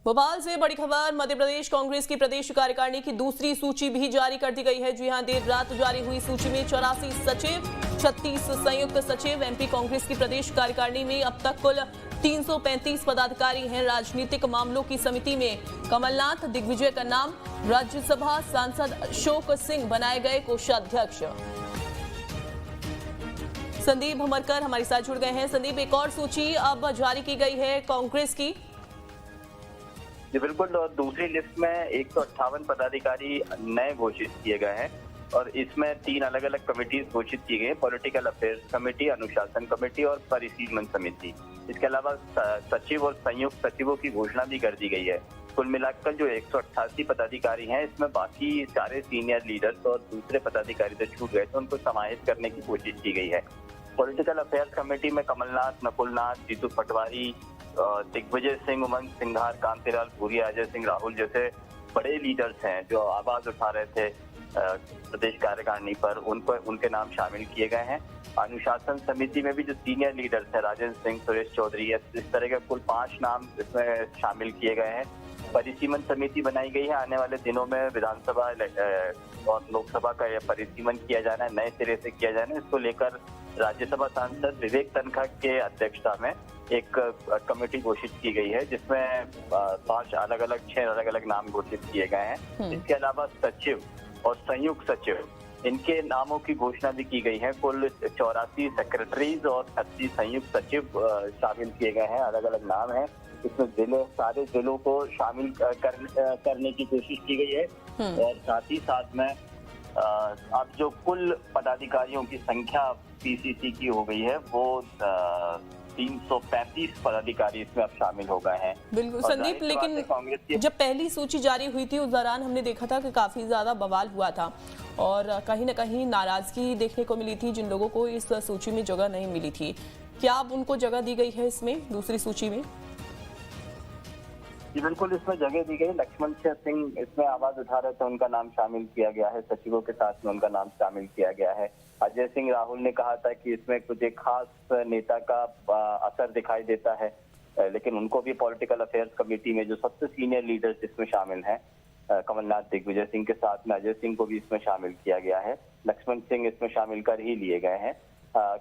भोपाल से बड़ी खबर। मध्य प्रदेश कांग्रेस की प्रदेश कार्यकारिणी की दूसरी सूची भी जारी कर दी गई है। जी हां, देर रात जारी हुई सूची में 84 सचिव, 36 संयुक्त सचिव। एमपी कांग्रेस की प्रदेश कार्यकारिणी में अब तक कुल 335 पदाधिकारी हैं। राजनीतिक मामलों की समिति में कमलनाथ दिग्विजय का नाम, राज्यसभा सांसद अशोक सिंह बनाए गए कोषाध्यक्ष। संदीप भमरकर हमारे साथ जुड़ गए हैं। संदीप, एक और सूची अब जारी की गई है कांग्रेस की। जी बिल्कुल, और दूसरी लिस्ट में 158 पदाधिकारी नए घोषित किए गए हैं और इसमें 3 अलग अलग कमेटीज घोषित की गई हैं। पॉलिटिकल अफेयर्स कमेटी, अनुशासन कमेटी और परिसीमन समिति। इसके अलावा सचिव और संयुक्त सचिवों की घोषणा भी कर दी गई है। कुल मिलाकर जो 188 पदाधिकारी हैं, इसमें बाकी सारे सीनियर लीडर्स और दूसरे पदाधिकारी जो छूट गए थे उनको समाहित करने की कोशिश की गई है। पॉलिटिकल अफेयर्स कमेटी में कमलनाथ, नकुलनाथ, जीतू पटवारी, दिग्विजय सिंह, उमंग सिंघार, कांतिलाल भूरिया, अजय सिंह राहुल जैसे बड़े लीडर्स हैं जो आवाज उठा रहे थे प्रदेश कार्यकारिणी पर, उनके नाम शामिल किए गए हैं। अनुशासन समिति में भी जो सीनियर लीडर्स हैं, राजेंद्र सिंह, सुरेश चौधरी, इस तरह के कुल 5 नाम इसमें शामिल किए गए हैं। परिसीमन समिति बनाई गई है। आने वाले दिनों में विधानसभा और लोकसभा का यह परिसीमन किया जाना है, नए सिरे से किया जाना है। इसको लेकर राज्यसभा सांसद विवेक तनखा के अध्यक्षता में एक कमेटी घोषित की गई है, जिसमें 6 अलग अलग नाम घोषित किए गए हैं। इसके अलावा सचिव और संयुक्त सचिव, इनके नामों की घोषणा भी की गई है। कुल 84 सेक्रेटरीज और 36 संयुक्त सचिव शामिल किए गए हैं। अलग अलग नाम है। इसमें सारे जिलों को शामिल करने की कोशिश की गई है और साथ ही साथ में अब जो कुल पदाधिकारियों की संख्या पीसीसी की हो गई है वो 335 पदाधिकारी इसमें अब शामिल हो गए हैं। बिल्कुल संदीप, लेकिन जब पहली सूची जारी हुई थी उस दौरान हमने देखा था कि काफी ज्यादा बवाल हुआ था और कहीं न कहीं नाराजगी देखने को मिली थी जिन लोगों को इस सूची में जगह नहीं मिली थी। क्या अब उनको जगह दी गई है इसमें दूसरी सूची में? जी बिल्कुल, इसमें जगह दी गई। लक्ष्मण सिंह इसमें आवाज उठा रहे थे, उनका नाम शामिल किया गया है। सचिवों के साथ में उनका नाम शामिल किया गया है। अजय सिंह राहुल ने कहा था कि इसमें कुछ एक खास नेता का असर दिखाई देता है, लेकिन उनको भी पॉलिटिकल अफेयर्स कमेटी में जो सबसे सीनियर लीडर्स इसमें शामिल हैं, कमलनाथ, दिग्विजय सिंह के साथ में अजय सिंह को भी इसमें शामिल किया गया है। लक्ष्मण सिंह इसमें शामिल कर ही लिए गए हैं।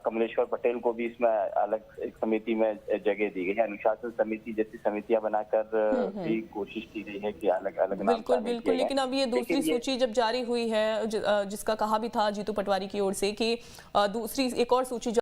कमलेश्वर पटेल को भी इसमें अलग एक समिति में जगह दी गई है। अनुशासन समिति जैसी समितियां बनाकर भी कोशिश की गई है कि अलग अलग नाम बिल्कुल, लेकिन अब ये दूसरी सूची जब जारी हुई है, जिसका कहा भी था जीतू पटवारी की ओर से कि दूसरी एक और सूची